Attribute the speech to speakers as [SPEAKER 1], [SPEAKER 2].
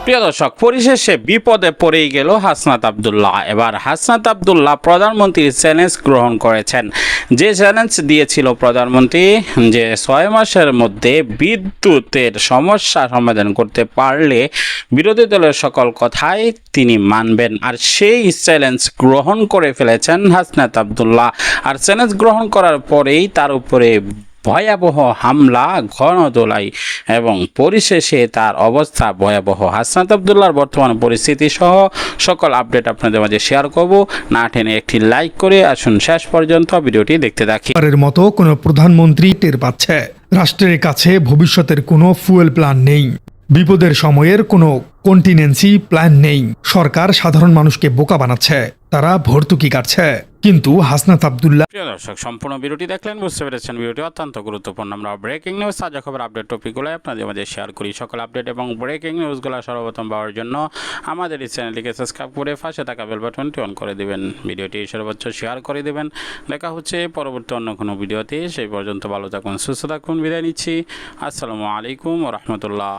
[SPEAKER 1] প্রিয় দর্শক, পরিশেষে বিপদে পড়েই গেল হাসনাত আব্দুল্লাহ। এবার হাসনাত আব্দুল্লাহ প্রধানমন্ত্রীর চ্যালেঞ্জ গ্রহণ করেছেন। যে চ্যালেঞ্জ দিয়েছিল প্রধানমন্ত্রী, যে 6 মাসের মধ্যে বিদ্যুতের সমস্যা সমাধান করতে পারলে বিরোধী দলের সকল কথাই তিনি মানবেন। আর সেই চ্যালেঞ্জ গ্রহণ করে ফেলেছেন হাসনাত আব্দুল্লাহ। আর চ্যালেঞ্জ গ্রহণ করার পরেই তার উপরে ভয়াবহ হামলা, গণধোলাই এবং পরিশেষে তার অবস্থা ভয়াবহ। হাসনাত আব্দুল্লাহর বর্তমান পরিস্থিতি সহ সকল আপডেট আপনাদের মাঝে শেয়ার করব। না টেনে একটি লাইক করে আসুন শেষ পর্যন্ত ভিডিওটি দেখতে থাকি।
[SPEAKER 2] এর মতো কোনো প্রধানমন্ত্রী টের পাচ্ছে রাষ্ট্রের কাছে ভবিষ্যতের কোনো ফুয়েল প্ল্যান নেই, বিপদের সময়ের কোনো কন্টিনেন্সি প্ল্যান নেই। সরকার সাধারণ মানুষকে বোকা বানাচ্ছে, তারা ভর্তুকি কাটছে, কিন্তু হাসনাত আব্দুল্লাহ।
[SPEAKER 1] প্রিয় দর্শক, সম্পূর্ণ ভিডিওটি দেখলেন, বুঝতে পেরেছেন ভিডিওটি অত্যন্ত গুরুত্বপূর্ণ। আমরা ব্রেকিং নিউজ, তাজা খবর, আপডেট টপিকগুলো আপনাদের মাঝে শেয়ার করি। সকল আপডেট এবং ব্রেকিং নিউজগুলো সর্বপ্রথম পাওয়ার জন্য আমাদের এই চ্যানেলটিকে সাবস্ক্রাইব করে পাশে থাকা বেল বাটনটি অন করে দেবেন, ভিডিওটি সর্বোচ্চ শেয়ার করে দেবেন। দেখা হচ্ছে পরবর্তী অন্য কোনো ভিডিওতে। সেই পর্যন্ত ভালো থাকুন, সুস্থ থাকুন, বিদায় নিচ্ছি। আসসালামু আলাইকুম ওয়া রাহমাতুল্লাহ।